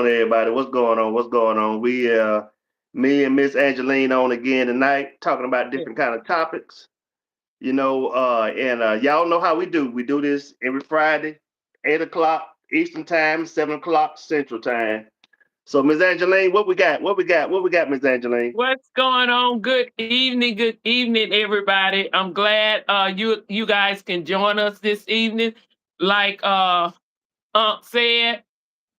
on, everybody? What's going on? What's going on? Me and Miss Angeline on again tonight, talking about Yeah. different kind of topics. And y'all know how we do. We do this every Friday, 8 o'clock Eastern time, 7 o'clock Central time. So, Miss Angeline, what we got? What we got? What we got, Miss Angeline? What's going on? Good evening, everybody. I'm glad you guys can join us this evening. Like Unc said,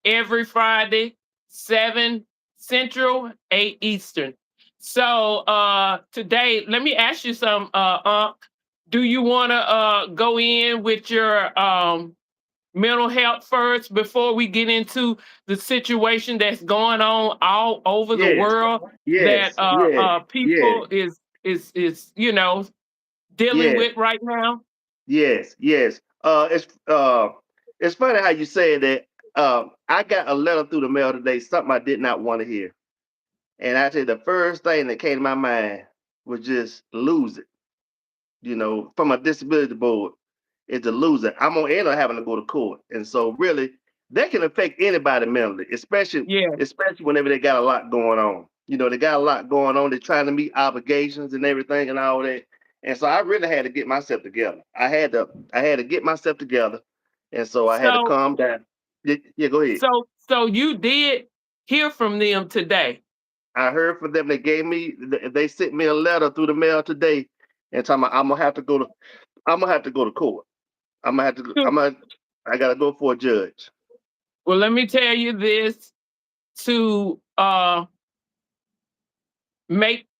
every Friday, 7 Central, 8 Eastern. So today, let me ask you some, Unc. Do you wanna go in with your mental health first before we get into the situation that's going on all over the Yes, world that yes, yes, yes, people is dealing yes, with right now? yes, yes. It's funny how you said that. I got a letter through the mail today, something I did not want to hear. And I tell you, the first thing that came to my mind was just lose it. From a disability board, is to lose it. I'm gonna end up having to go to court, and so really, that can affect anybody mentally, especially Yeah. especially whenever they got a lot going on. They got a lot going on. They're trying to meet obligations and everything and all that. And so I really had to get myself together. I had to get myself together, and so I had to So calm down. Yeah, yeah, go ahead. so you did hear from them today. I heard from them. They sent me a letter through the mail today, and telling me I'm gonna have to go to court. I'm gonna have to. I gotta go for a judge. Well, let me tell you this to make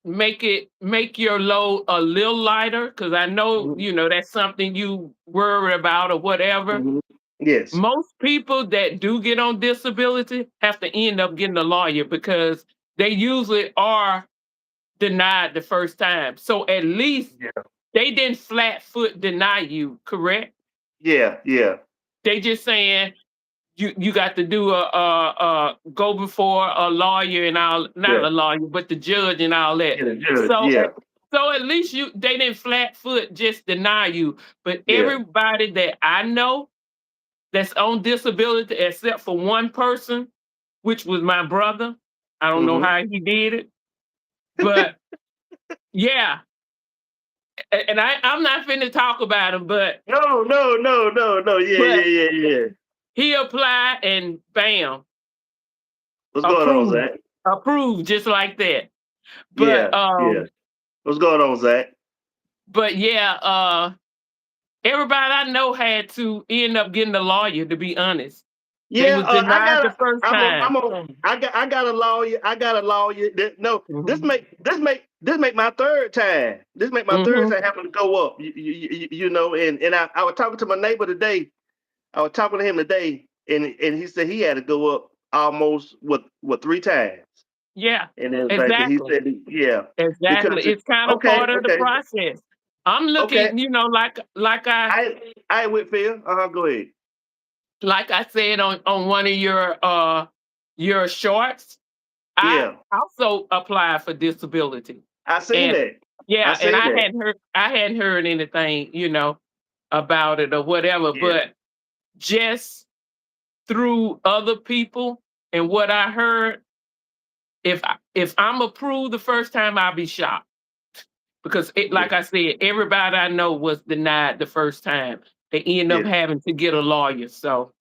your load a little lighter because I know Mhm, that's something you worry about or whatever. mhm. Yes. Most people that do get on disability have to end up getting a lawyer because they usually are denied the first time. So at least Yeah. they didn't flat foot deny you, correct? Yeah. Yeah. They just saying you got to do a go before a lawyer and all, not Yeah. a lawyer, but the judge and all that. Yeah. The judge. So Yeah. so at least they didn't flat foot just deny you. But Yeah. everybody that I know that's on disability, except for one person, which was my brother. I don't know Hmm. how he did it, but yeah. And I'm not finna talk about him, No. No. No. No. No. Yeah. but Yeah. Yeah. Yeah. he applied and bam, What's going on, approved, Zach? approved just like that. But Yeah. Yeah. What's going on, Zach? yeah, everybody I know had to end up getting a lawyer. To be honest, they Yeah. was I denied got the a. first I'm a. time. I'm a. I got a lawyer. I got a lawyer. No. This Mhm. make. This make my third time. This make my third Mhm. time having to go up. And I was talking to my neighbor today. I was talking to him today, and he said he had to go up almost what 3 times Yeah, and everything. He exactly. said, yeah, Exactly. because It's kind of okay, part of the okay, process. I'm okay. looking, I Whitfield. Go ahead. like I said on one of your shorts, I Yeah, also applied for disability. I seen And that. I yeah, and seen that. I hadn't heard anything, about it or whatever, Yeah, but just through other people and what I heard, if I'm approved the first time, I'll be shocked. Because yeah, like I said, everybody I know was denied the first time. They end up yeah, having to get a lawyer. So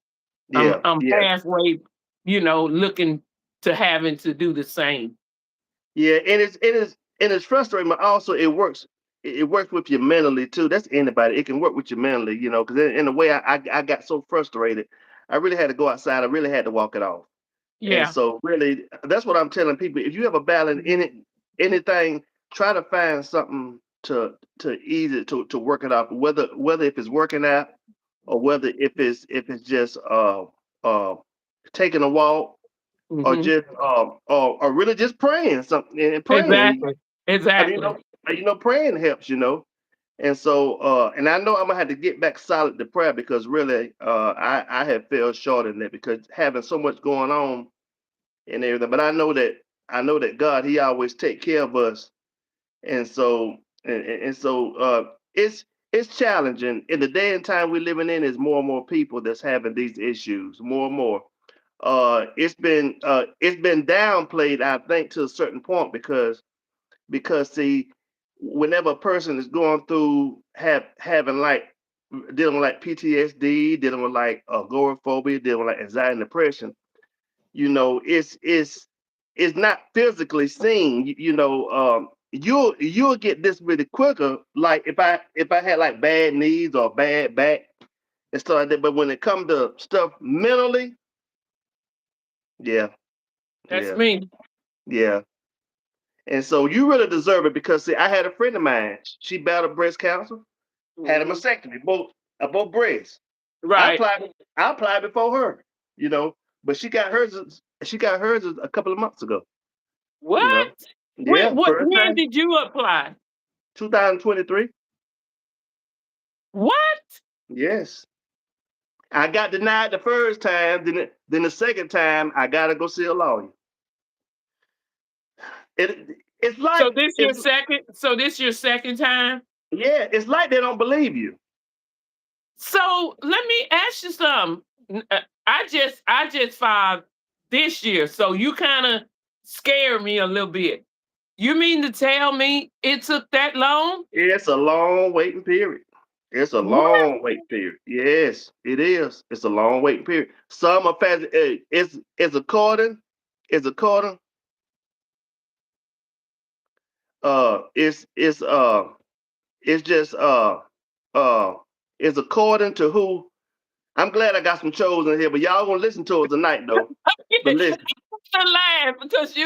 I'm yeah, I'm yeah, halfway, looking to having to do the same. yeah. And it's frustrating, but also it works. It works with you mentally too. That's anybody. It can work with you mentally, because in a way I got so frustrated. I really had to go outside. I really had to walk it off. And Yeah. so really that's what I'm telling people. If you have a battle in anything, try to find something to ease it to work it out. Whether if it's working out or whether if it's just uh taking a walk or Hmm. just or really just praying something and praying. Exactly. I mean, Exactly. praying helps. And so and I know I'm gonna have to get back solid to prayer because really I have fell short in that because having so much going on and everything. But I know that God, He always take care of us, and so it's challenging in the day and time we're living in. Is more and more people that's having these issues, more and more. It's been downplayed, I think, to a certain point because see, whenever a person is going through having like dealing with like PTSD, dealing with like agoraphobia, dealing with like anxiety and depression, it's not physically seen. You'll get this really quicker. Like if I had like bad knees or bad back and stuff like that. But when it comes to stuff mentally, yeah, That's yeah, me. yeah. And so you really deserve it because see, I had a friend of mine. She battled breast cancer, had a Mhm. mastectomy, both breasts. I Right. applied I applied before her, you know, but she got hers a couple of months ago, you know. What? Yeah, first When time, did you apply? 2023. What? Yes. I got denied the first time, then the second time I gotta go see a lawyer. It's like it's This your second time? yeah, it's like they don't believe you. So let me ask you something. I just filed this year, so you kind of scared me a little bit. You mean to tell me it took that long? It's a long waiting period. It's a What? long wait period. Yes, it is. It's a long waiting period. Some are fast. It's according. It's it's just uh it's according to who. I'm glad I got some chosen here, but y'all gonna listen to it tonight though. But listen, To laugh because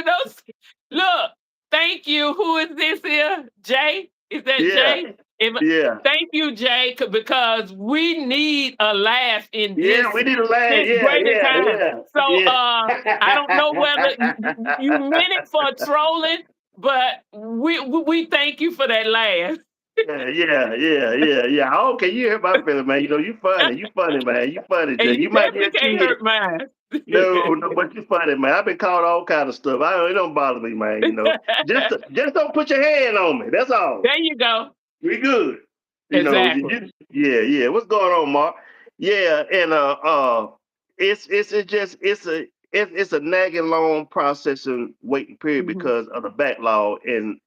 look, thank you. Who is this here? Jay? Is that yeah, Jay? If, yeah, thank you, Jay, because we need a laugh in yeah. We need to laugh. this Yeah, greater time. yeah, So I don't know whether yeah. you meant it for trolling, but we thank you for that laugh. Yeah, yeah, yeah, yeah, yeah. Okay, you hear my feeling, man. You funny, man. You funny, Jay. And you You might be a definitely can't kid. hurt mine. No, no, but you funny, man. I've been called all kind of stuff. It don't bother me, man. Just don't put your hand on me. That's all. There you go. We good. Exactly. Yeah, yeah. What's going on, Mark? Yeah, and it's just it's a nagging long processing waiting period Mhm. because of the backlog, and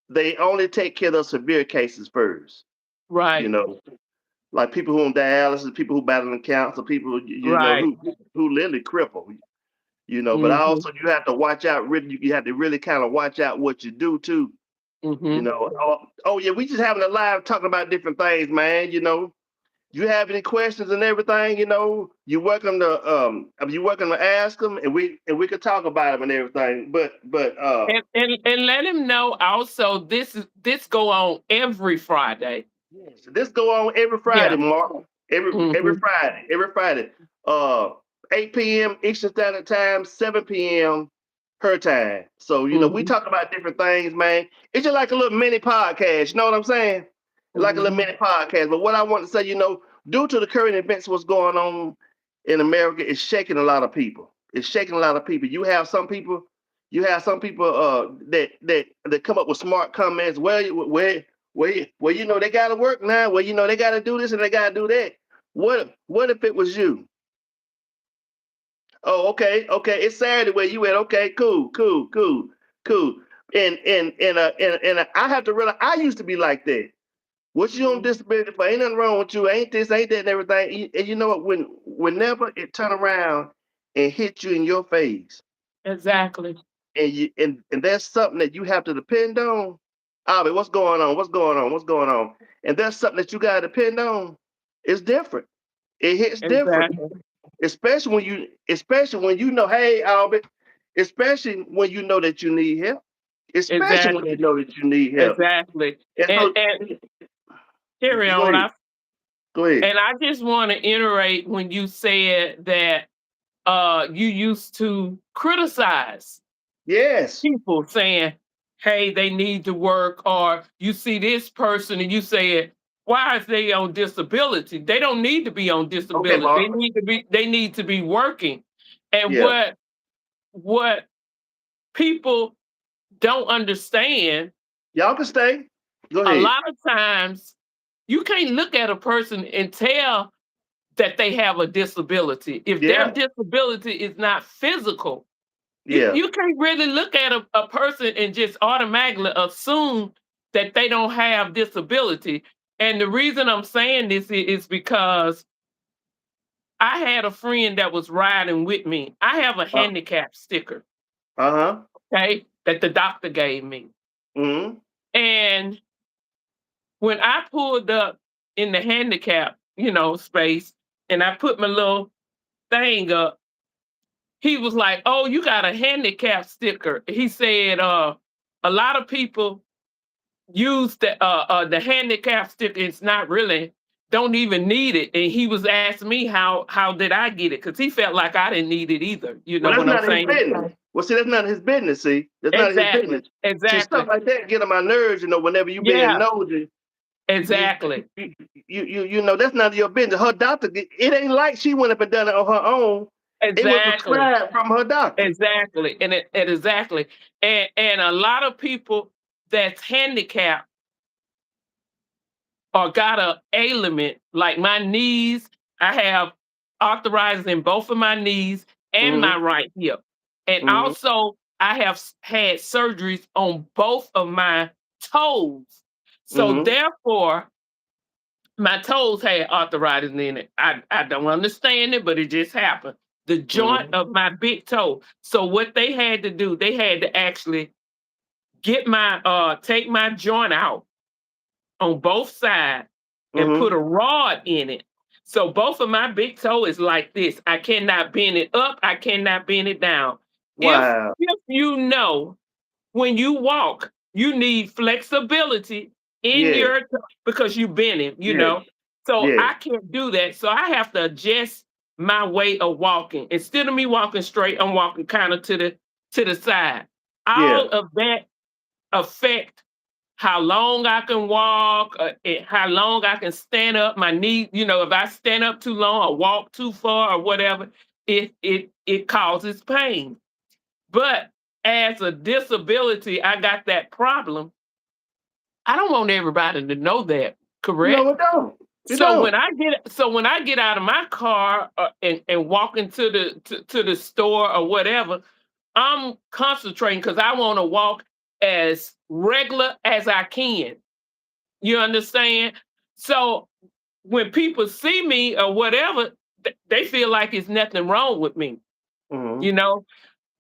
they only take care of the severe cases first. You Right. know, like people who on dialysis, people who battling cancer, people Right. who literally crippled. But Mhm. also you have to watch out. Really, you have to really kind of watch out what you do too. Mhm. Oh yeah, we just having a live talking about different things, man. You have any questions and everything, you're welcome to ask them, and we could talk about them and everything. But And let him know also this go on every Friday. yes, this go on every Friday, Yeah. Mark. Every Mhm. Friday, every Friday. Uh, 8 p.m. Eastern Standard Time, 7 p.m. her time. So we Mhm. talk about different things, man. It's just like a little mini podcast. You know what I'm saying? It's like a little Mhm. mini podcast. But what I want to say, due to the current events, what's going on in America is shaking a lot of people. It's shaking a lot of people. You have some people that come up with smart comments. Well, they got to work now. Well, they got to do this and they got to do that. What if it was you? Oh, okay, okay. It's Saturday where you at. Okay, cool, cool, cool, cool. And I have to realize I used to be like that. What you on Mhm. disability for? Ain't nothing wrong with you. Ain't this, ain't that, and everything. And you know what? Whenever it turn around and hit you in your face, Exactly. and that's something that you have to depend on. Albert, what's going on? What's going on? What's going on? And that's something that you got to depend on. It's different. It hits different, Exactly. especially when you know, hey, Albert, especially when you know that you need help, especially when you Exactly. know that you need help. Exactly. And so, And carry go on. ahead, go ahead. I just want to iterate when you said that you used to criticize Yes. people saying, hey, they need to work, or you see this person and you say, why is they on disability? They don't need to be on Okay, disability. Mark. They need to be working. And Yeah. what people don't understand, Y'all can stay. Go a ahead. lot of times you can't look at a person and tell that they have a disability. If their Yeah. disability is not physical, Yeah. you can't really look at a person and just automatically assume that they don't have disability. And the reason I'm saying this is because I had a friend that was riding with me. I have a Uh, handicap sticker, uh-huh. okay, that the doctor gave me. Mhm. And when I pulled up in the handicap, space, and I put my little thing up, he was like, "Oh, you got a handicap sticker." He said, "A lot of people use the handicap sticker. It's not really don't even need it." And he was asking me how did I get it, because he felt like I didn't need it either. You Well, know that's what I'm not his saying? business. Well, see, that's not his business. See, that's not his Exactly. business. See, stuff Exactly. like that get on my nerves. Whenever you being Yeah. nosy, you Exactly. that's none of your business. Her doctor, it ain't like she went up and done it on her own. It was Exactly. prescribed from her doctor. Exactly. And exactly. And a lot of people that's handicapped or got a ailment like my knees. I have arthritis in both of my knees and my Mhm. right hip. And Mhm. also I have had surgeries on both of my toes. So Mhm. therefore my toes had arthritis in it. I don't understand it, but it just happened. The joint Mhm. of my big toe. So what they had to do, they had to actually take my joint out on both sides and put Mhm. a rod in it. So both of my big toe is like this. I cannot bend it up. I cannot bend it down. If Wow. if you know when you walk, you need flexibility in Yeah. your because you bend it, Yeah. So Yeah. I can't do that. So I have to adjust my way of walking. Instead of me walking straight, I'm walking kind of to the side. Yeah. All of that affect how long I can walk, how long I can stand up. My knee, if I stand up too long or walk too far or whatever, it causes pain. But as a disability, I got that problem. I don't want everybody to know that, No, correct? it don't. It So when don't. I get out of my car and walk into to the store or whatever, I'm concentrating because I want to walk as regular as I can. You understand? So when people see me or whatever, they feel like it's nothing wrong with me. Mhm. You know,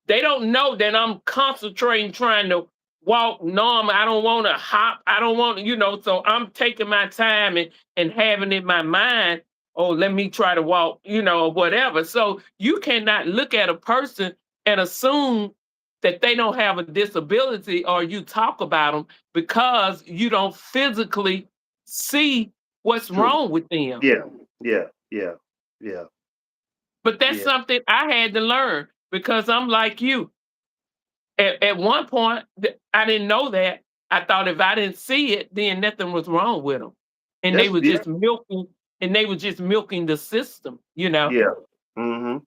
they don't know that I'm concentrating, trying to walk normal. I don't want to hop. I don't want so I'm taking my time and having in my mind, oh, let me try to walk, or whatever. So you cannot look at a person and assume that they don't have a disability or you talk about them because you don't physically see what's True. wrong with them. Yeah. Yeah. Yeah. Yeah. But that's Yeah. something I had to learn because I'm like you. At one point, I didn't know that. I thought if I didn't see it, then nothing was wrong with them, and they That's were yeah. just milking, the system. Yeah. Mhm.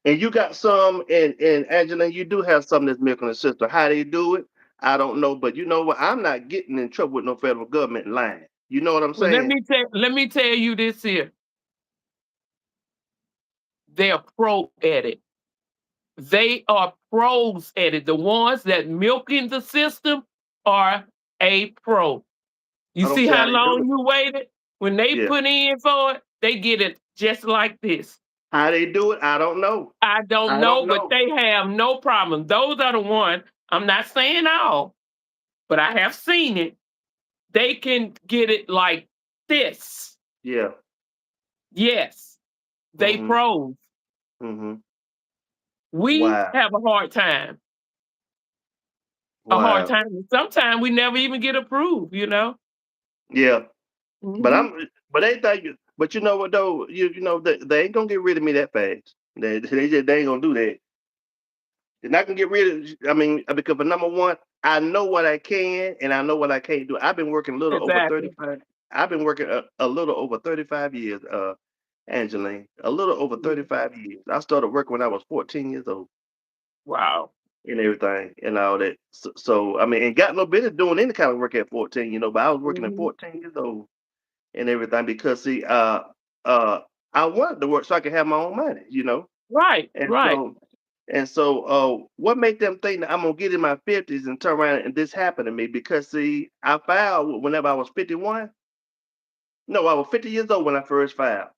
And you got some, and Angela, you do have some that's milking the system. How they do it, I don't know. But you know what? I'm not getting in trouble with no federal government line. You know what I'm Well, let saying? me tell you this here: they're pro at it. They are pros at it. The ones that milking the system are a pro. You I don't see see how how they do long it. you waited? When they Yeah. put in for it, they get it just like this. How they do it, I don't know. I don't I don't know, but know. they have no problem. Those are the one. I'm not saying all, but I have seen it. They can get it like this. Yeah. Yes, they Mhm. pros. Mhm. We Wow. have a hard time. A hard Wow. time. Sometimes we never even get approved. Yeah. But Hmm. but they think but you know what though? They ain't gonna get rid of me that fast. They ain't gonna do that. They're not gonna get rid of. I mean, because for number one, I know what I can and I know what I can't do. I've been working a little over Exactly. 35. I've been working a little over 35 years, Angeline. A little over Yeah. 35 years. I started working when I was 14 years old Wow. and everything and all that. So I mean, and got no business doing any kind of work at 14, but I was working at Hmm. 14 years old and everything because see, I wanted to work so I could have my own money, you know. Right, And right. so what made them think that I'm gonna get in my 50s and turn around and this happened to me? Because see, I filed whenever I was 51. No, I was 50 years old when I first filed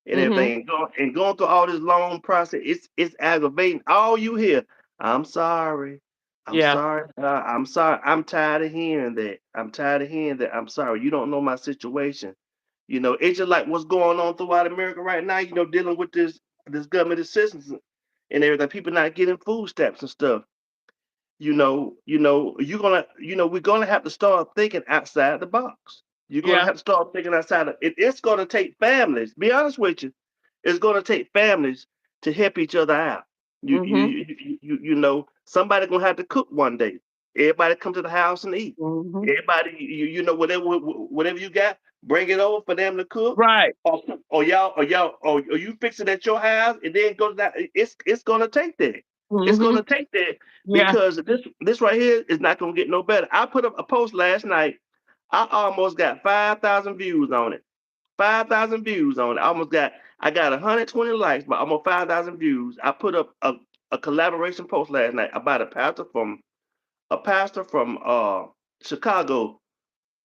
and Mhm. everything. And going through all this long process, it's aggravating. All you hear, I'm sorry. I'm Yeah. sorry. I'm sorry. I'm tired of hearing that. I'm tired of hearing that. I'm sorry. You don't know my situation. You know, it's just like what's going on throughout America right now, you know, dealing with this government assistance and everything. People not getting food stamps and stuff. You're gonna, we're gonna have to start thinking outside the box. You're gonna Yeah. have to start thinking outside of it. It's gonna take families. Be honest with you, it's gonna take families to help each other out. Mhm. Somebody gonna have to cook one day. Everybody come to the house and eat. Mhm. Everybody, whatever you got, bring it over for them to cook. Right. Or you fix it at your house and then go to that. It's gonna take that. It's Mhm. gonna take that Yeah. because this right here is not gonna get no better. I put up a post last night. I almost got 5,000 views on it. 5,000 views on it. I got 120 likes, but almost 5,000 views. I put up a collaboration post last night about a pastor from Chicago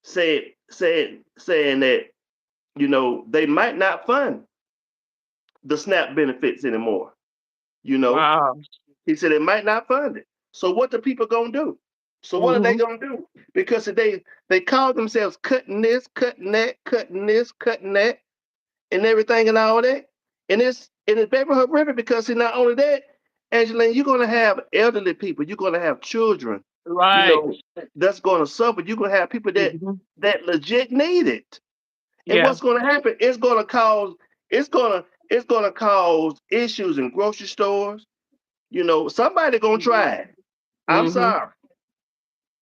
saying that they might not fund the SNAP benefits anymore. You know, Wow. he said they might not fund it. So what the people gonna do? So what are they Mhm. gonna do? Because they call themselves cutting this, cutting that, cutting this, cutting that, and everything and all that. And it's very horrific because see, not only that, Angeline, you're gonna have elderly people, you're gonna have children, you Right. know, that's gonna suffer. You're gonna have people that Mhm. that legit need it. And Yeah. what's gonna happen? It's gonna cause issues in grocery stores. Somebody gonna try it. I'm Mhm. sorry.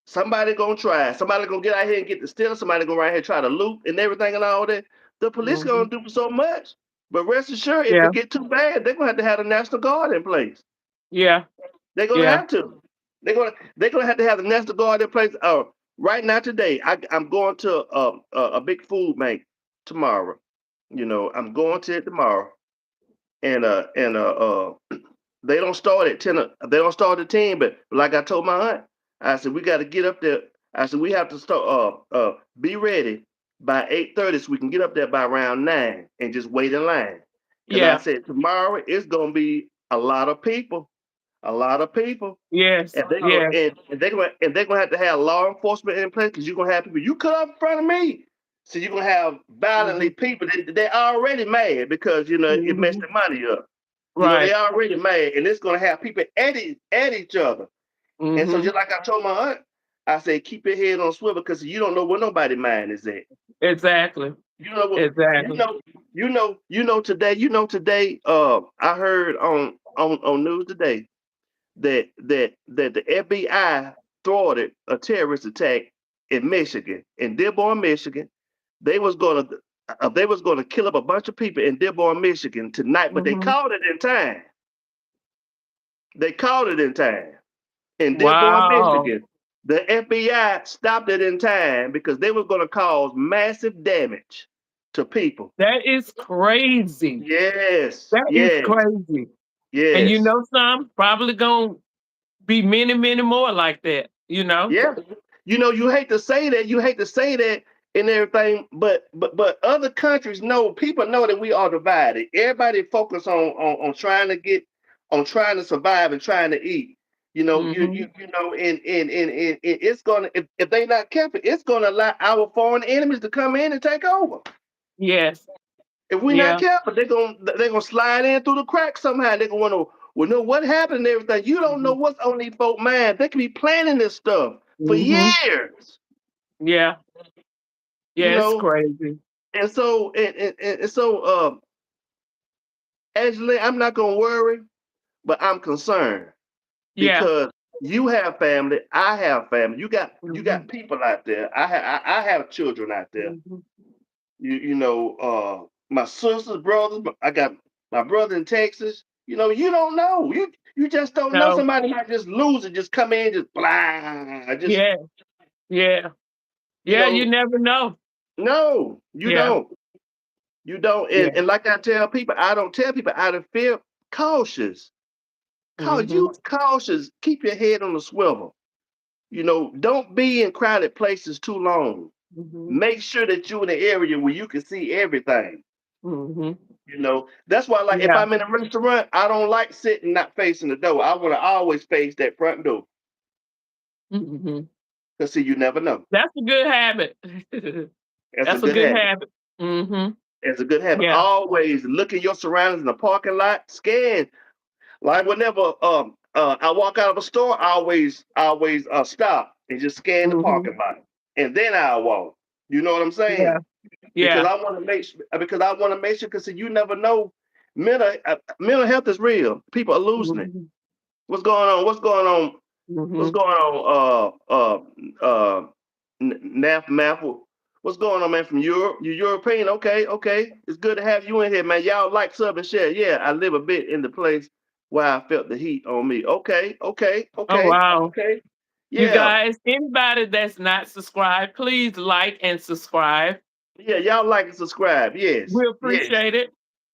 Somebody gonna try. Somebody gonna get out here and get the steal. Somebody gonna right here try to loot and everything and all that. The police Mhm. gonna do so much. But rest assured, if Yeah. it get too bad, they're gonna have to have the National Guard in place. Yeah. They're gonna Yeah. have to. They're gonna have to have the National Guard in place. Right now today, I'm going to a big food bank tomorrow. I'm going to it tomorrow, and they don't start at 10. They don't start at 10. But like I told my aunt, I said we got to get up there. I said we have to start. Be ready by 8:30 so we can get up there by around 9 and just wait in line. Cause I Yeah. said tomorrow it's gonna be a lot of people, a lot of people, Yes. and they're gonna Yes. and they're gonna have to have law enforcement in place because you're gonna have people you cut up in front of me. So you're gonna have violently Mhm. people. They're already mad because it messed Mhm. their money up. They Right. already mad, and it's gonna have people at each other. And so Mhm. just like I told my aunt, I said keep your head on swivel because you don't know where nobody mind is at. Exactly. You know what you Exactly. know today. I heard on news today that the FBI thwarted a terrorist attack in Michigan, in Dearborn, Michigan. They was gonna kill up a bunch of people in Dearborn, Michigan tonight, but they Mhm. called it in time. They called it in time. In Dearborn, Wow. Michigan, the FBI stopped it in time because they were going to cause massive damage to people. That is crazy. Yes, That is yes, crazy. And you yes. know some probably gonna be many, many more like that, you know? Yeah, you hate to say that, and everything, but other countries know, people know that we are divided. Everybody focus on trying to trying to survive and trying to eat. Mhm. And it's gonna if they not careful, it's gonna allow our foreign enemies to come in and take over. Yes. If we're not Yeah. careful, they're gonna slide in through the cracks somehow. They're gonna want to know what happened and everything. You don't know Mhm. what's on these folk mind. They could be planning this stuff for Mhm. years. Yeah. You Yeah, it's know, crazy. and so Angela, I'm not gonna worry, but I'm concerned Yeah. because you have family, I have family. You got Mhm. people out there. I have children out there. Mhm. My sisters, brothers. I got my brother in Texas. You don't know. You just don't know. No. Somebody might just lose it, just come in, just blah, just Yeah. Yeah. you Yeah, you know. never know. No, you Yeah. don't. You don't, Yeah. and like I tell people, I don't tell people out of fear, cautious. Mhm. Use cautious. Keep your head on the swivel. Don't be in crowded places too long. Mhm. Make sure that you're in an area where you can see everything. Mhm. That's why, like, if Yeah. I'm in a restaurant, I don't like sitting not facing the door. I want to always face that front door. Mhm. Because, see, you never know. That's a good habit. That's a That's a good good habit. habit. Mhm. It's a good habit. Yeah. Always look at your surroundings in the parking lot. Scan. Like whenever I walk out of a store, I always stop and just scan the Mhm. parking lot, and then I walk. You know what I'm Yeah. saying? Because Yeah. I want to make sure. Because I want to make sure. Because you never know. Mental health is real. People are losing it. Mhm. What's going on? What's going on? What's Mhm. going on? Math. What's going on, man? From Europe? You European? Okay, okay. It's good to have you in here, man. Y'all like, sub, and share. Yeah, I live a bit in the place where I felt the heat on me. Okay, okay, Oh, okay, wow. okay. You Yeah, guys, anybody that's not subscribed, please like and subscribe. yeah. Y'all like and subscribe. Yes, We yes. appreciate it.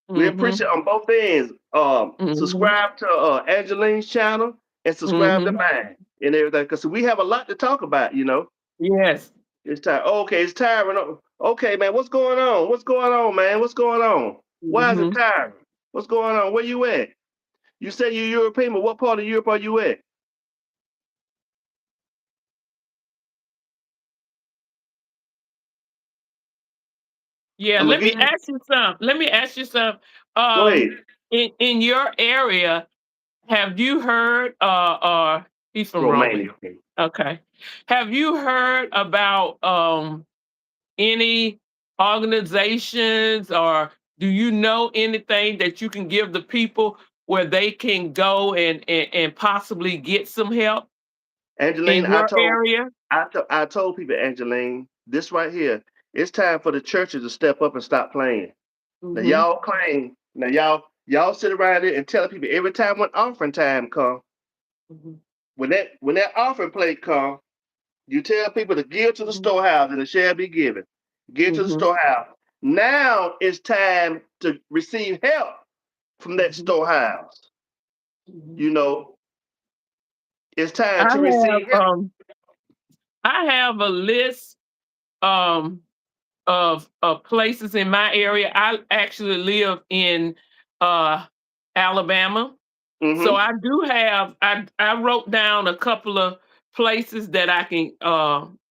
We appreciate Mhm. on both ends. Mhm. Subscribe to Angeline's channel and subscribe to Mhm. mine and everything. Because we have a lot to talk about. Yes. It's time. Okay, it's tiring. Okay, man, what's going on? What's going on, man? What's going on? Why is it Mhm. tiring? What's going on? Where you at? You say you're European, but what part of Europe are you at? Yeah, I'm gonna let give me you. ask you something. Let me ask you something. Go ahead. In your area, have you heard he's from Romania. Romania. Okay. Have you heard about any organizations, or do you know anything that you can give the people where they can go and possibly get some help Angeline, in your area? I told people, Angeline, this right here. It's time for the churches to step up and stop playing. Now Mhm. y'all claim. Now y'all sit around there and tell people every time when offering time come, Mhm. when that offering plate come, you tell people to give to the Mhm. storehouse and it shall be given. Give to the Mhm. storehouse. Now it's time to receive help from that Mhm. storehouse. Mhm. You know, it's I time to have receive help. I have a list um of places in my area. I actually live in uh Alabama. So Mm-hmm. I wrote down a couple of places that I can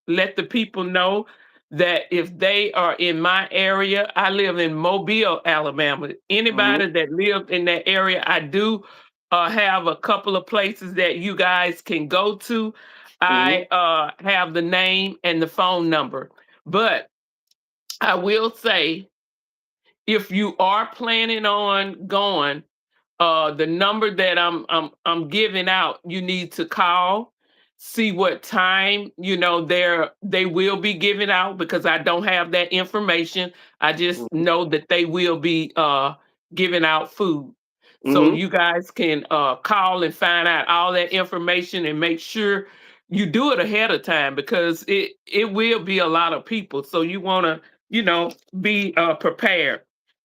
let the people know that if they are in my area. I live in Mobile, Alabama. Mm-hmm. Anybody that lives in that area, I do have a couple of places that you guys can go to. Mm-hmm. I have the name and the phone number. But I will say, if you are planning on going, the number that I'm giving out, you need to call, see what time they will be giving out, because I don't have that information. I just know that they will be giving out food. So Mm-hmm. you guys can call and find out all that information and make sure you do it ahead of time, because it will be a lot of people. So you want to, be prepared.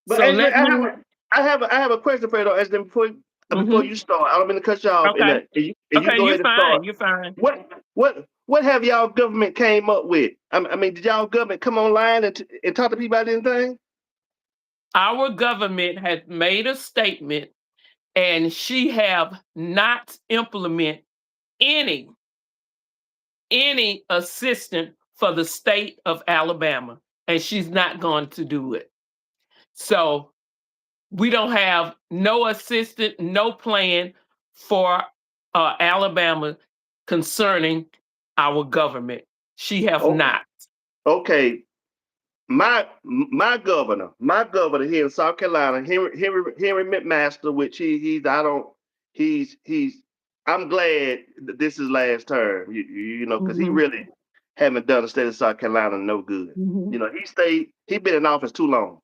But So Angela, let me. I have a question for you though, Angela, before Mhm. you start. I don't mean to cut you off, and, Okay. you can Okay, go you're ahead and fine, start. you're fine. What have y'all government came up with? I mean, did y'all government come online and talk to people about anything? Our government has made a statement, and she have not implement any assistance for the state of Alabama, and she's not going to do it. So we don't have no assistance, no plan for Alabama concerning our government. She have Oh, not. okay. My governor here in South Carolina, Henry McMaster, which he's I don't he's I'm glad that this is last term. Because he Mhm. really haven't done the state of South Carolina no good. Mhm. He been in office too long.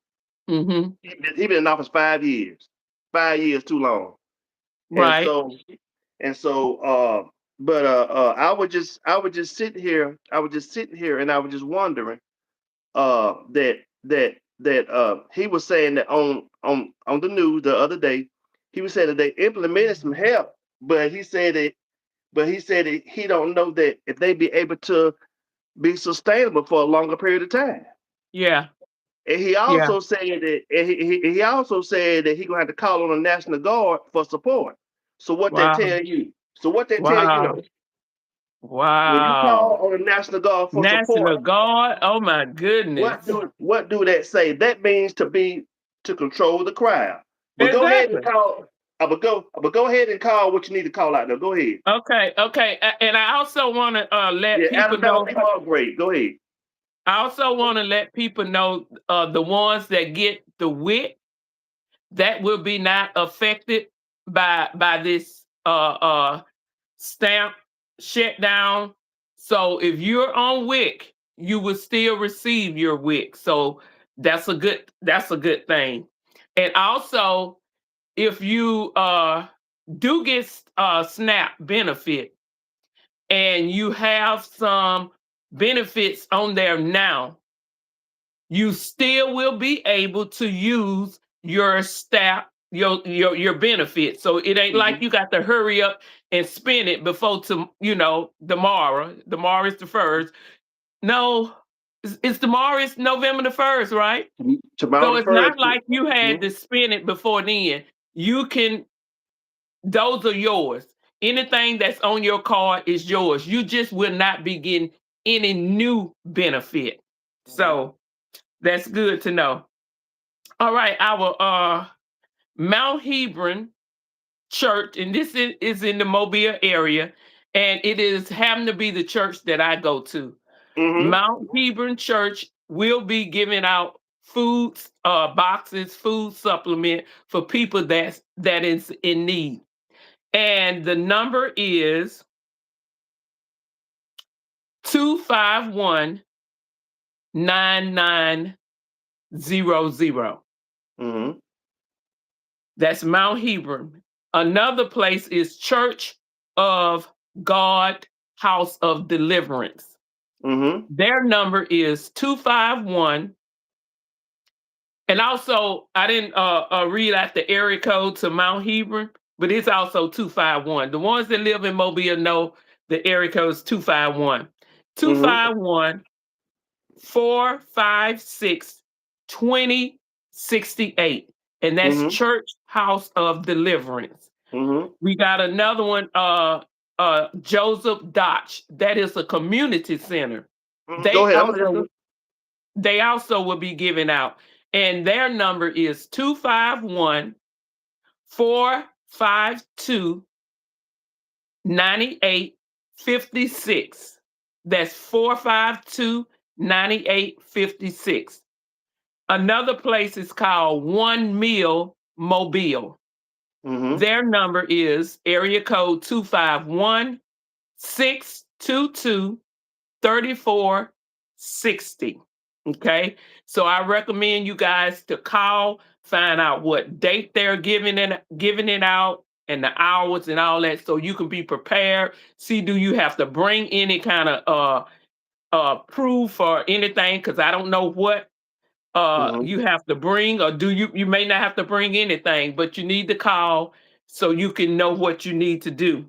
Mhm. He been in office 5 years. 5 years too long. And Right. so and so but I was just sitting here and I was just wondering that that he was saying that on the news the other day, he was saying that they implemented some help, but he said that he don't know that if they be able to be sustainable for a longer period of time. Yeah. And he Yeah. also said that he also said that he gonna have to call on the National Guard for support. So what that Wow. tell you? So what that tell you Wow. though? When you call Wow. on the National Guard for National support, Guard. Oh my goodness. what do that say? That means to control the crowd. But go ahead and Exactly. call. But go ahead and call what you need to call out. Now go ahead. Okay. Okay. And I also want to let Yeah, people Alabama know. people are great. Go ahead. I also want to let people know the ones that get the WIC that will be not affected by this stamp shutdown. So if you're on WIC, you will still receive your WIC. So that's a good thing. And also, if you do get SNAP benefit and you have some benefits on there now, you still will be able to use your staff your benefits. So it ain't like Hmm. you got to hurry up and spend it before tomorrow. Tomorrow is the first. No, it's tomorrow. It's November the first, right? Tomorrow So the it's first. not like you had Mhm. to spend it before then. You can. Those are yours. Anything that's on your card is yours. You just will not be getting any new benefit. Mhm. So that's good to know. All right, our Mount Hebron Church, and this is in the Mobile area, and it is happen to be the church that I go to. Mhm. Mount Hebron Church will be giving out food boxes, food supplement for people that is in need. And the number is 251-9900. Mhm. That's Mount Hebron. Another place is Church of God House of Deliverance. Mhm. Their number is 251. And also, I didn't read out the area code to Mount Hebron, but it's also 251. The ones that live in Mobile know the area code is 251. Mhm. 251 456 2068, and that's Mhm. Church House of Deliverance. Mhm. We got another one, Joseph Dotch. That is a community center. Mhm. Go They ahead. I'm also listening. they also will be giving out, and their number is 251-452 9856. That's 452-9856. Another place is called One Meal Mobile. Mhm. Their number is area code 251-622 3460. Okay. So I recommend you guys to call, find out what date they're giving it out and the hours and all that so you can be prepared. See, do you have to bring any kind of proof or anything? Because I don't know what Mhm. you have to bring, or do you may not have to bring anything, but you need to call so you can know what you need to do.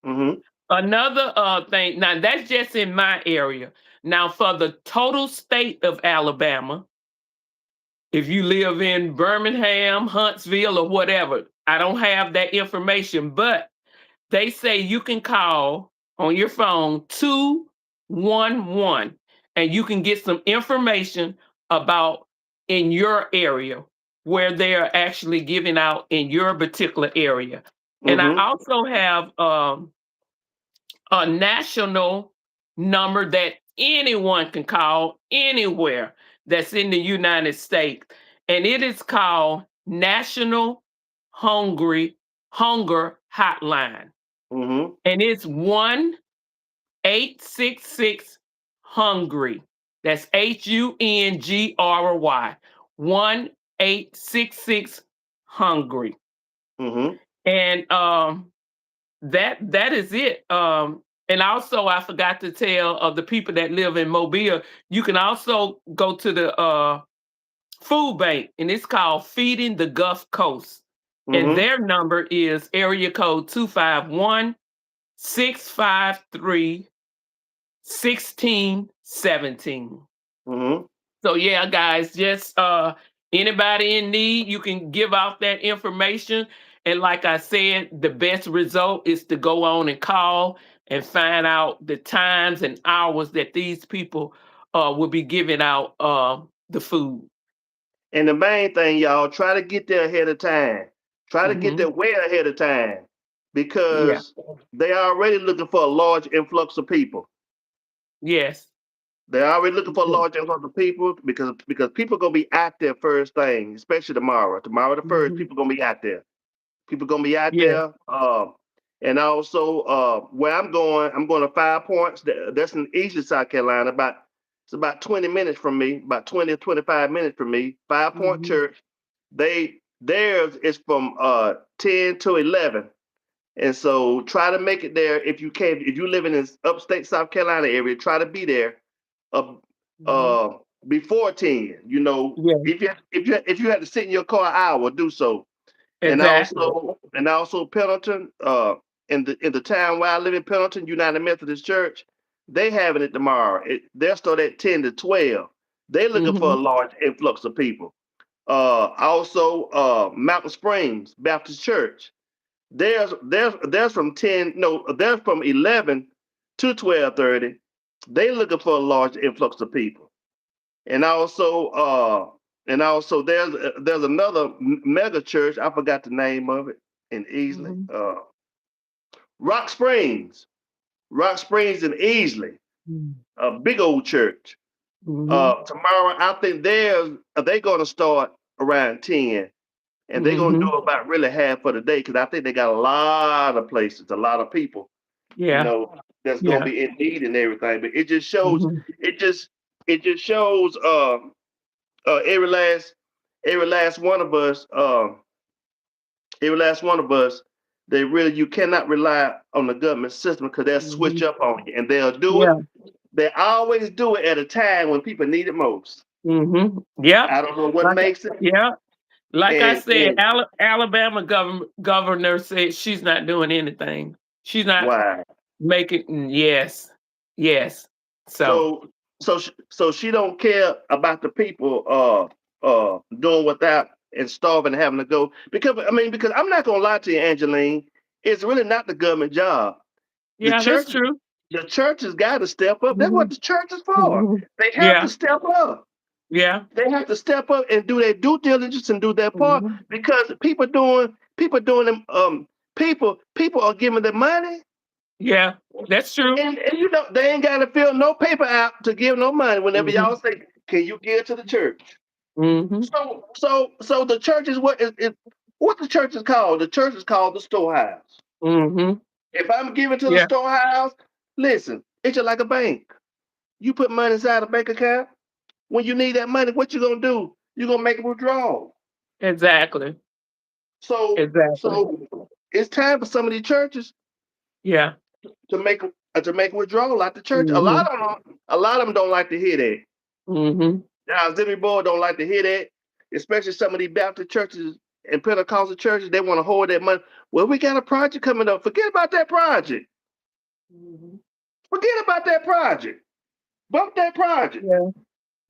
Mhm. Another thing, now that's just in my area. Now, for the total state of Alabama, if you live in Birmingham, Huntsville, or whatever, I don't have that information, but they say you can call on your phone 211 and you can get some information about in your area where they're actually giving out in your particular area. And I Mhm. also have a national number that anyone can call anywhere that's in the United States. And it is called National Hungry Hunger Hotline. Mhm. And it's 1-866 Hungry. That's HUNGRY. 1-866 Hungry. Mhm. And that is it. And also I forgot to tell of the people that live in Mobile, you can also go to the food bank, and it's called Feeding the Gulf Coast. And Mm-hmm. their number is area code 251-653-1617. Mm-hmm. So yeah, guys, just anybody in need, you can give out that information. And like I said, the best result is to go on and call and find out the times and hours that these people will be giving out the food. And the main thing, y'all, try to get there ahead of time. Try to get Hmm. there way ahead of time Yeah. because they are already looking for a large influx of people. Yes. They're already looking for a Yeah. large influx of people because people gonna be out there first thing, especially tomorrow. Tomorrow the first, Hmm. people gonna be out there. People gonna be out Yeah. there. And also where I'm going to 5 Points. That's in Eastern South Carolina. It's about 20 minutes from me, about 20 or 25 minutes from me. 5 Point Hmm. Church. Theirs is from 10 to 11. And so try to make it there if you can. If you live in this upstate South Carolina area, try to be there uh, Hmm. uh, before 10. You know, Yeah. if you had to sit in your car an hour, do so. And Exactly. also Pendleton, in the town where I live in Pendleton, United Methodist Church, they having it tomorrow. They'll start at 10 to 12. They looking for a Hmm. large influx of people. Also Mountain Springs Baptist Church. There's from 10, no, there's from 11 to 12:30. They looking for a large influx of people. And also there's another mega church. I forgot the name of it in Easley. Hmm. Rock Springs. Rock Springs in Easley. A big old church. Hmm. Tomorrow I think they're gonna start around 10, and they're gonna do Hmm. about really half of the day because I think they got a lot of places, a lot of people, Yeah. that's gonna Yeah. be in need and everything. But Hmm. it just it just shows uh every last every last one of us every last one of us, they really, you cannot rely on the government system because they'll switch Hmm. up on you and they'll do it. Yeah. They always do it at a time when people need it most. Hmm. Yep. I don't know what Like, makes it. yeah. Like I said, And Alabama governor said she's not doing anything. She's not why? making. Yes. Yes. So. So she don't care about the people doing without and starving and having to go, because I'm not gonna lie to you, Angeline, it's really not the government job. The Yeah, that's church true. the church has got to step up. That's Hmm. what the church is for. Hmm. They have Yeah. to step up. Yeah. They have to step up and do their due diligence and do their part Hmm. because people doing them people are giving them money, Yeah. That's true. and they ain't got to fill no paper out to give no money whenever Hmm. y'all say, can you give to the church? Hmm. So the church is what the church is called. The church is called the storehouse. Hmm. If I'm giving to the Yeah. storehouse, listen, it's just like a bank. You put money inside a bank account. When you need that money, what you gonna do? You're gonna make a withdrawal. Exactly. So Exactly. so it's time for some of these churches Yeah. to make a withdrawal out the church. Hmm. A lot of them don't like to hear that. Hmm. Now, Zimmy Boy don't like to hear that, especially some of these Baptist churches and Pentecostal churches. They want to hold that money. Well, we got a project coming up. Forget about that project. Hmm. Forget about that project. Bump that project. Yeah.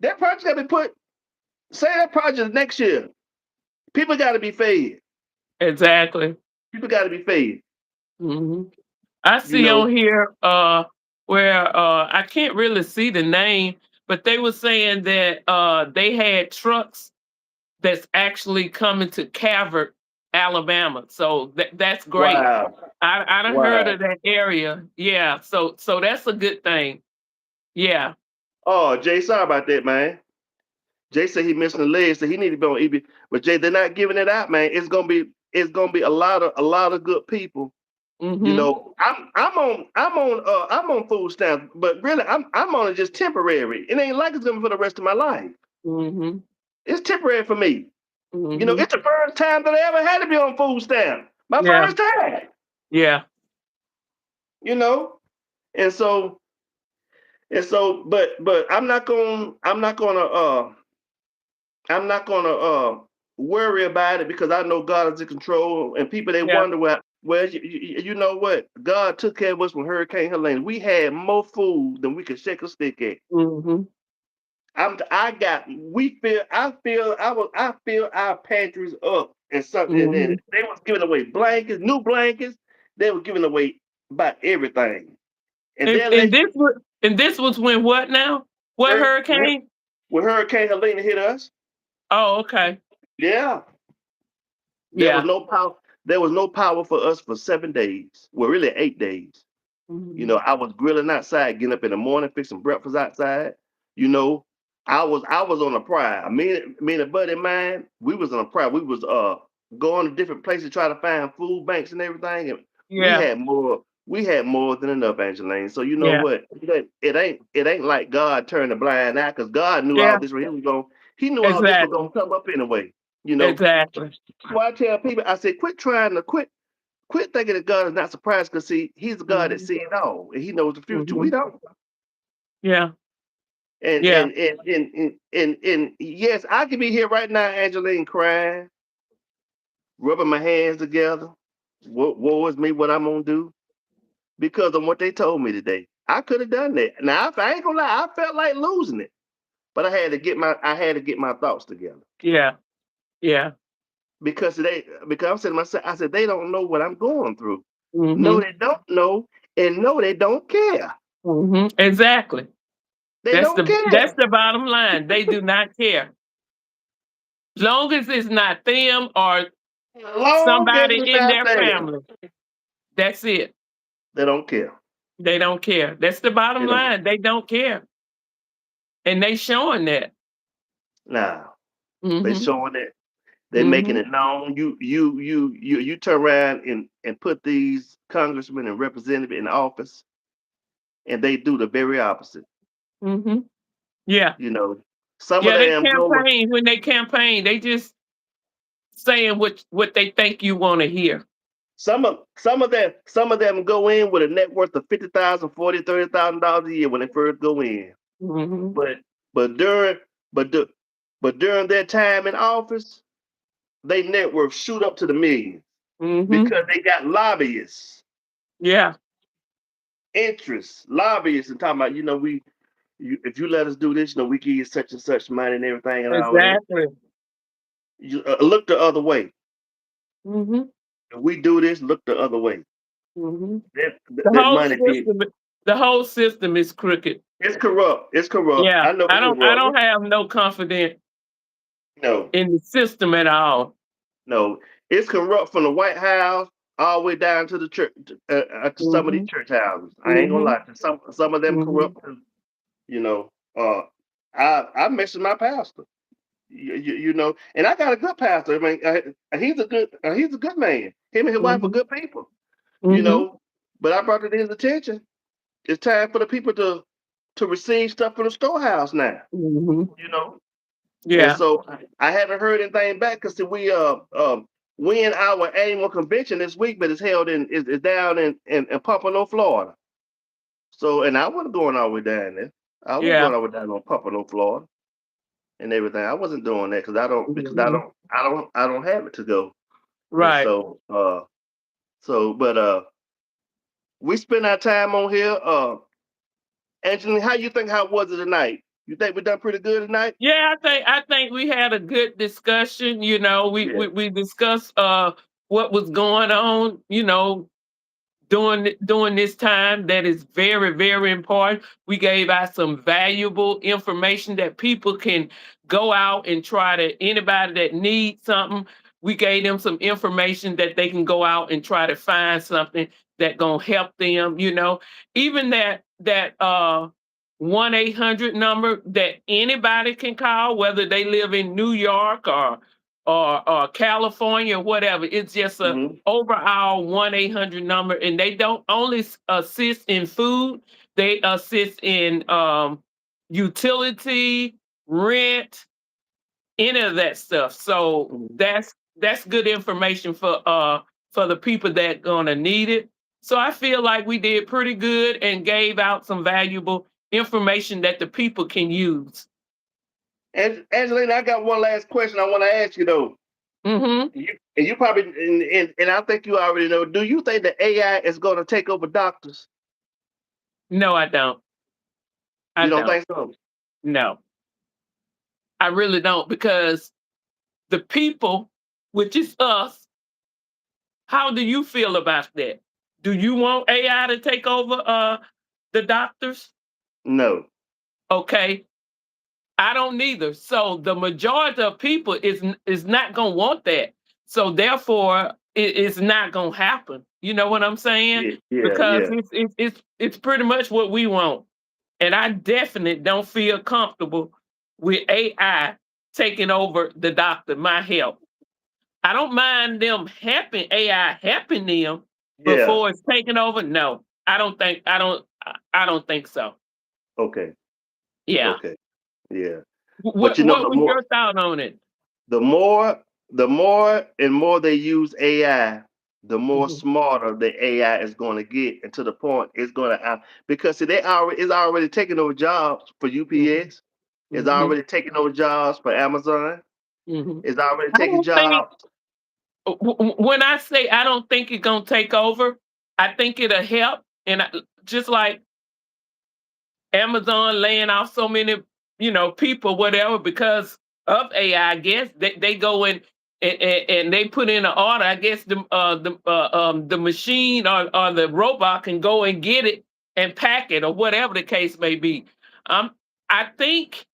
That project got to be put. Say that project next year. People got to be fed. Exactly. People got to be fed. Hmm. I You see know on here where I can't really see the name, but they were saying that they had trucks that's actually coming to Calvert, Alabama. So that's great. wow, I done heard wow. of that area. Yeah. So that's a good thing. Yeah. Oh, Jay, sorry about that, man. Jay said he missing the leg, so he need to be on EB. But Jay, they're not giving it out, man. It's gonna be a lot of good people. Mhm. I'm on food stamps, but really I'm on it just temporary. It ain't like it's gonna be for the rest of my life. Mhm. It's temporary for me. Mhm. It's the first time that I ever had to be on food stamp. My Yeah. first time. Yeah. You know, and so, but I'm not gonna I'm not gonna worry about it because I know God is in control. And people they Yeah. wonder well, you know what? God took care of us when Hurricane Helene. We had more food than we could shake a stick at. Mhm. I got we feel I feel our pantries up and something and Mhm. they was giving away blankets, new blankets. They were giving away about everything. And And then and let this you was and this was when what now? What hurt hurricane? when Hurricane Helene hit us. Oh, okay. Yeah, there was Yeah. no power. There was no power for us for 7 days. Well, really 8 days. You know, Mhm. I was grilling outside, getting up in the morning, fixing breakfast outside. You know, I was on a prowl. Me and a buddy of mine, we was on a prowl. We was going to different places trying to find food banks and everything. And Yeah. we had more than enough, Angeline. So you know Yeah. what? It ain't like God turned a blind eye because God knew all Yeah. this was going he knew all this was Exactly. gonna come up anyway. You know. Exactly. So I tell people, I said, quit thinking that God is not surprised because see, He's the God that Mhm. sees it all and He knows the future. We Mhm. don't. Yeah. And Yeah. and and and and yes, I could be here right now, Angeline, crying, rubbing my hands together. What woe is me? What I'm gonna do because of what they told me today. I could have done that. Now I ain't gonna lie, I felt like losing it, but I had to get my thoughts together Yeah. Yeah. because I'm saying to myself, I said they don't know what I'm going through. No, Mhm. they don't know, and no, they don't care. Mhm. Exactly. They That's don't care. the bottom line. They do not care. Long as it's not them or Long as somebody it's in not their there, family. That's it. they don't care. They don't care. That's the They bottom don't. line. They don't care. And they showing that. Nah, they Mhm. showing it. They making Mhm. it known. You turn around and put these congressmen and representatives in office, and they do the very opposite. Mhm. Yeah. You know, some of Yeah, they them go. campaign when they campaign, they just saying what they think you wanna hear. Some of them go in with a net worth of 50,000, 40, $30,000 a year when they first go in. Mhm. But but during but du- but during their time in office, they net worth shoot up to the millions Mhm. because they got lobbyists, Yeah. interests, lobbyists, and talking about if you let us do this, we give you such and such money and everything and all that. Exactly. You look the other way. Mhm. If we do this, look the other way. Mhm. That The that whole money be system the whole system is crooked. it's corrupt. It's corrupt. Yeah. I know I it's don't corrupt. have no confidence No, in the system at all. no, it's corrupt from the White House all the way down to the church, to some of these Mhm. church houses. I ain't gonna Mhm. lie. Some of them Mhm. corrupt too. You know, I mentioned my pastor. And I got a good pastor. I mean, he's a good man. Him and his wife are Mhm. good people. You Mhm. know, but I brought it to his attention. It's time for the people to receive stuff from the storehouse now. Mhm. You know, and Yeah. so I haven't heard anything back because we in our annual convention this week, but it's held is down in Pompano, Florida. So and I wasn't going all the way down there. I wasn't Yeah. going all the way down on Pompano, Florida, and everything. I wasn't doing that Mhm. I don't have it to go. And Right. but we spend our time on here. Anthony, how was it tonight? You think we done pretty good tonight? Yeah, I think we had a good discussion. Yeah. We discussed what was going on, during this time that is very very important. We gave out some valuable information that people can go out and try to anybody that needs something. We gave them some information that they can go out and try to find something that gonna help them. Even that 1-800 number that anybody can call, whether they live in New York or California or whatever. It's just a Hmm. over our 1-800 number, and they don't only assist in food, they assist in utility, rent, any of that stuff. So Hmm. that's good information for the people that gonna need it. So I feel like we did pretty good and gave out some valuable information that the people can use. And Angelina, I got one last question I want to ask you though. Mhm. And you probably and I think you already know. Do you think the AI is going to take over doctors? No, I don't. I You don't don't. think so? No, I really don't because the people, which is us, how do you feel about that? Do you want AI to take over the doctors? No. Okay, I don't neither. So the majority of people is not gonna want that. So therefore, it's not gonna happen. You know what I'm saying? Yeah, yeah, Because yeah, it's pretty much what we want. And I definitely don't feel comfortable with AI taking over the doctor, my health. I don't mind them helping AI helping them yeah. before it's taking over. No, I don't think so. Okay, Yeah. okay, yeah. But What you know, what was your thought on it? the more, the more and more they use AI, the more Mhm, smarter the AI is going to get, and to the point it's going to because see, they already it's already taking over jobs for mhm, UPS. It's mhm, already taking over jobs for Amazon. mhm. It's already I taking don't think jobs. when I say I don't think it's gonna take over, I think it'll help. And just like Amazon laying off so many, people, whatever, because of AI. I guess they go in and they put in an order. I guess the machine or the robot can go and get it and pack it or whatever the case may be. Um, I think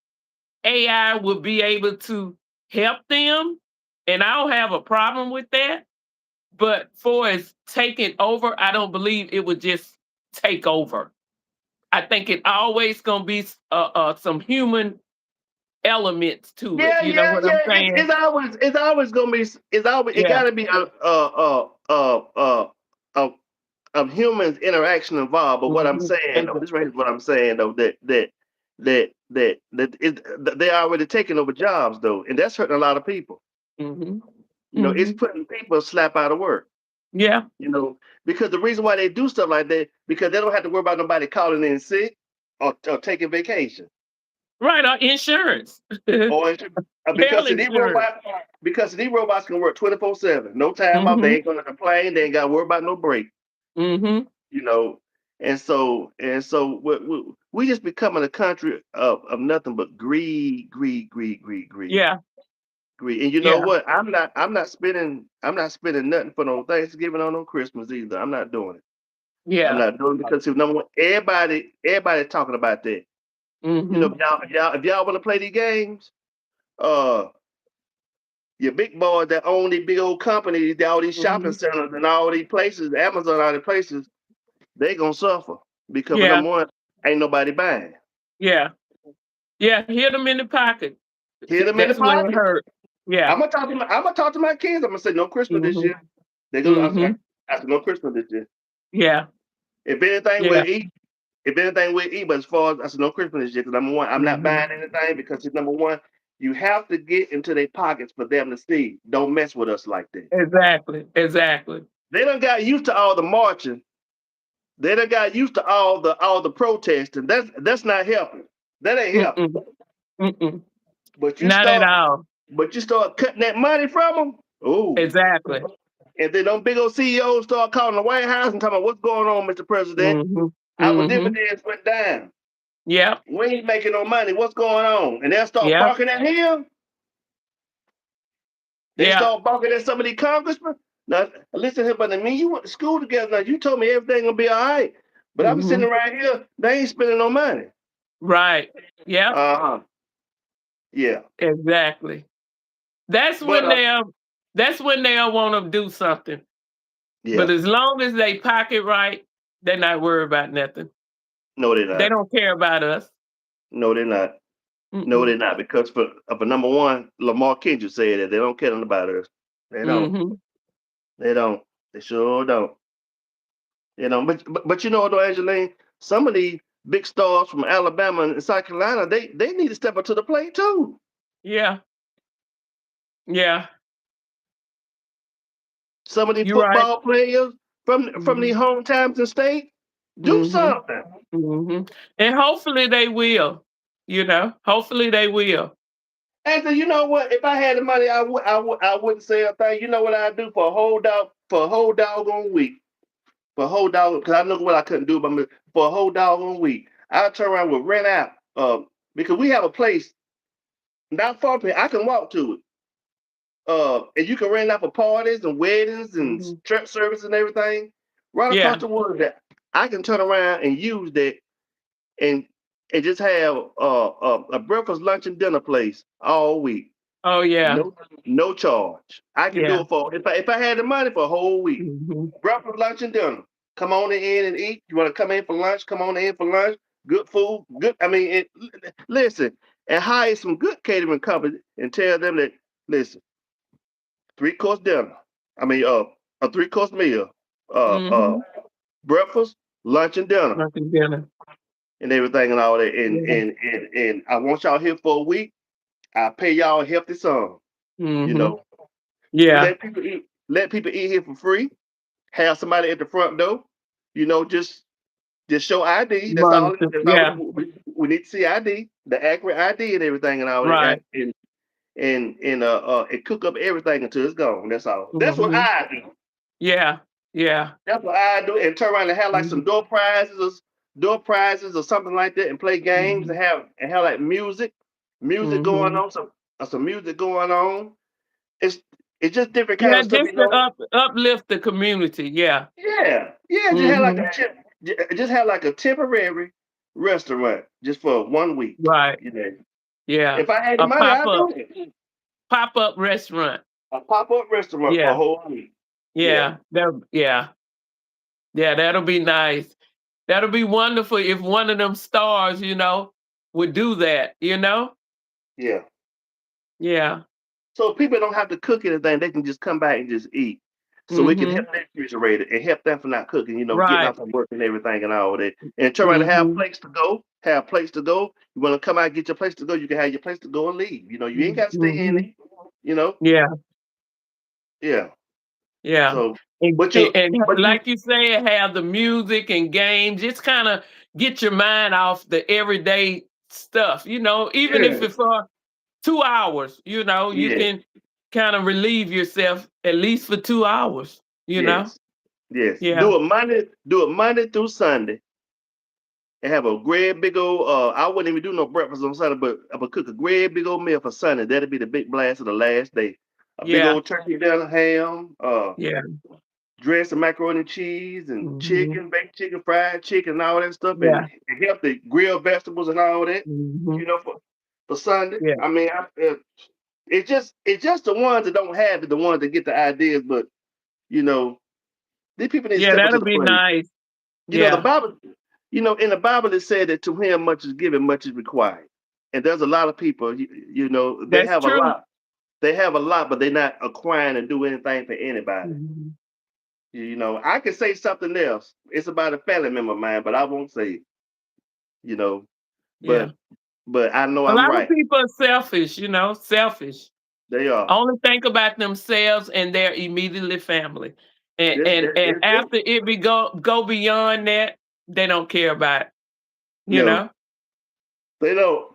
AI will be able to help them, and I don't have a problem with that. But for as taking over, I don't believe it would just take over. I think it always gonna be some human elements to it. Yeah, You know yeah, what I'm yeah. saying? It's always gonna be it's always it Yeah. gotta be a of humans interaction involved. But what I'm Mhm. saying though, this right here is what I'm saying though, they're already taking over jobs though, and that's hurting a lot of people. Mhm. You know, it's Mhm. putting people slap out of work. Yeah. You know, because the reason why they do stuff like that because they don't have to worry about nobody calling in sick or taking vacation. Right. Or insurance. Or Health because of these insurance. robots, can work 24/7. No time off. They Mhm. ain't gonna complain. They ain't got to worry about no break. Mhm. You know, and so we just becoming a country of nothing but greed, greed, greed, greed, greed, Yeah. greed. And you know Yeah. what? I'm not spending nothing for no Thanksgiving or no Christmas either. I'm not doing it. I'm Yeah. not doing it because see, number one, everybody talking about that. You know, Mhm. if y'all want to play these games, uh your big boys that own these big old companies, all these shopping Mhm. centers and all these places, Amazon, all these places, they gonna suffer because for Yeah. number one, ain't nobody buying. Yeah. Yeah. Hit them in the pocket. Hit them in the That's where it pocket. hurt. Yeah. I'm gonna talk to my kids. I'm gonna say no Christmas this Mhm. year. They go. Mhm. I said no Christmas this year. Yeah. If anything, Yeah. we'll eat. If anything, we'll eat. But as far as I said no Christmas this year, because number one, I'm not Mhm. buying anything because it's number one. You have to get into their pockets for them to see. Don't mess with us like that. Exactly. Exactly. They done got used to all the marching. They done got used to all the protesting. That's not helping. That ain't helping. Mm-mm. Mm-mm. But you Not at start all. but you start cutting that money from them. Oh, Exactly. and then them big old CEOs start calling the White House and talking about what's going on, Mr. President. Mhm. Our Mhm. dividends went down. Yep. We ain't making no money. What's going on? And they'll start Yep. barking at him. They Yep. start barking at some of these congressmen. Now, listen here, but me, you went to school together. Now, you told me everything gonna be all right. But I'm Mhm. sitting right here. They ain't spending no money. Right. Yep. Uh-huh. Yeah. Exactly. That's But when they'll that's when they'll wanna do something. But yeah. as long as they pocket right, they're not worried about nothing. No, they're They not. don't care about us. No, they're not. No, Mm-mm. they're not. Because for number one, Lamar Kendrick said that they don't care nothing about us. They don't. Mhm. They don't. They sure don't. But you know what, though, Angeline, some of these big stars from Alabama and South Carolina, they need to step up to the plate too. Yeah. Yeah. Some of these You're right. football players from Mhm. these hometowns and state, do Mhm. something. Mhm. And hopefully they will, hopefully they will. And so you know what? If I had the money, I wouldn't say a thing. You know what I'd do for a whole doggone week. For a whole dog, because I know what I couldn't do, but for a whole doggone week, I'd turn around with rent out. Because we have a place not far from here. I can walk to it. And you can rent out for parties and weddings and Mhm. church service and everything. Right across Yeah. the water, that I can turn around and use that and just have a breakfast, lunch, and dinner place all week. Oh, yeah. No charge. I can do Yeah. it for if I had the money for a whole week. Mhm. Breakfast, lunch, and dinner. Come on in and eat. You want to come in for lunch? Come on in for lunch. Good food. Good. I mean, listen, and hire some good catering company and tell them that listen, 3 course dinner. I mean, a 3 course meal. Uh, uh, Mhm. breakfast, lunch, and dinner, Lunch and dinner. and everything and all that. Yeah. And I want y'all here for a week. I pay y'all a hefty sum. You Mhm. know, Yeah. let people eat. Let people eat here for free. Have somebody at the front door. You know, just show ID. That's all. Monitor. That's all Yeah. we need to see ID, the accurate ID and everything and all that, Right. and cook up everything until it's gone. That's all. That's what Mhm. I do. Yeah. Yeah. That's what I do. And turn around and have like some Mhm. door prizes or something like that, and play games Mhm. and have like music going Mhm. on, some music going on. It's it's just different kind Yeah, of stuff, just to uplift the community. Yeah. Yeah, yeah. Just have like Mhm. just have like a temporary restaurant just for 1 week. Right. You know, Yeah. if I had the A money, I'd pop-up do it. pop-up restaurant. A pop-up restaurant for a Yeah. whole week. Yeah, Yeah. Yeah. Yeah, that'll be nice. That'll be wonderful if one of them stars, would do that, you know? yeah. Yeah. So people don't have to cook anything; they can just come back and just eat. So we can help Mhm. that refrigerator and help them for not cooking. Getting Right. off from work and everything and all that. And try to have Mhm. places to go. Have places to go. You want to come out and get your place to go. You can have your place to go and leave. You ain't got to stay in Mhm. it. You know. Yeah. Yeah. Yeah. So, And but and you, and but you, like you said, have the music and games, just kinda get your mind off the everyday stuff, even if yeah, it's for 2 hours, you yeah, can kinda relieve yourself at least for 2 hours, you know? yes, yes. Yeah. Do it Monday through Sunday, and have a great big old. I wouldn't even do no breakfast on Sunday, but I would cook a great big old meal for Sunday. That'd be the big blast of the last day. A big Yeah. old turkey dinner, ham, Yeah. dressed macaroni and cheese, and Mhm. chicken, baked chicken, fried chicken, and all that stuff, Yeah. and healthy grilled vegetables and all that. Mhm. For Sunday. Yeah. I mean, it's just the ones that don't have it, the ones that get the ideas, but you know these people need to Yeah, step up to that'll the be plate. nice. The Yeah. Bible, in the Bible it said that to him much is given, much is required. And there's a lot of people, they That's have a true. lot. They have a lot, but they're not acquiring and do anything for anybody. Mhm. I could say something else. It's about a family member of mine, but I won't say it, you know. Yeah. But I know A I'm lot of right. people are selfish, selfish. They are. Only think about themselves and their immediately family. And That's and that, and that's it. after it go beyond that, they don't care about it, you No, know? they don't.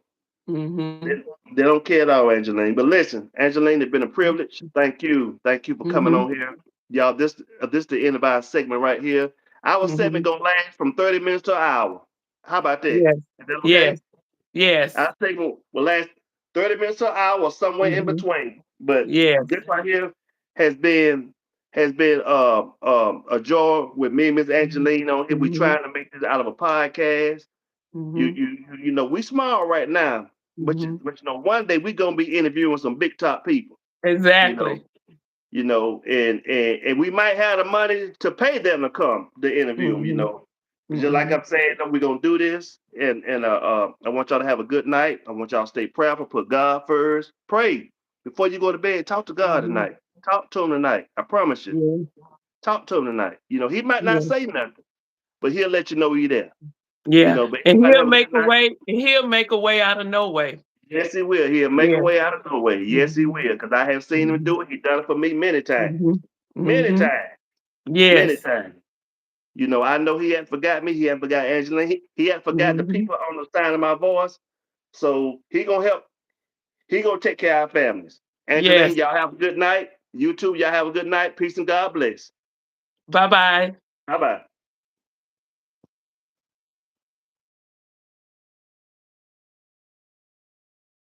Mhm. They, they don't care at all, Angeline. But listen, Angeline, it's been a privilege. Thank you. Thank you for coming Mhm. on here. Y'all, this the end of our segment right here. Our segment Mhm. gonna last from 30 minutes to an hour. How about that? Yes. Is that okay? Yes. Yes. Our segment will last 30 minutes to an hour or somewhere in Mhm. between. But Yes. this right here has been a joy with me and Miss Mhm. Angeline on here. We Mhm. trying to make this out of a podcast. Mhm. We small right now, but Mhm. one day we gonna be interviewing some big top people. You know, Exactly. and we might have the money to pay them to come to interview them. Mhm. Just like Mhm. I'm saying, we're gonna do this, and I want y'all to have a good night. I want y'all to stay prayerful, put God first, pray before you go to bed. Talk to God Mhm. tonight. Talk to him tonight. I promise you. Yeah. Talk to him tonight. He might not Yeah. say nothing, but he'll let you know you're there. Yeah. But And everybody have a good night. he'll make a way out of no way. Yes, he will. He'll make a Yeah. way out of no way. Yes, he Mhm. will. Because I have seen him Mhm. do it. He done it for me many times. Mhm. Many Mhm. times. Many Yes. times. I know he hadn't forgot me. He hadn't forgot Angela. He hadn't forgot the Mhm. people on the sound of my voice. So he gonna help. He gonna take care of our families. Angeline, Yes. y'all have a good night. You too, y'all have a good night. Peace and God bless. Bye bye. Bye bye.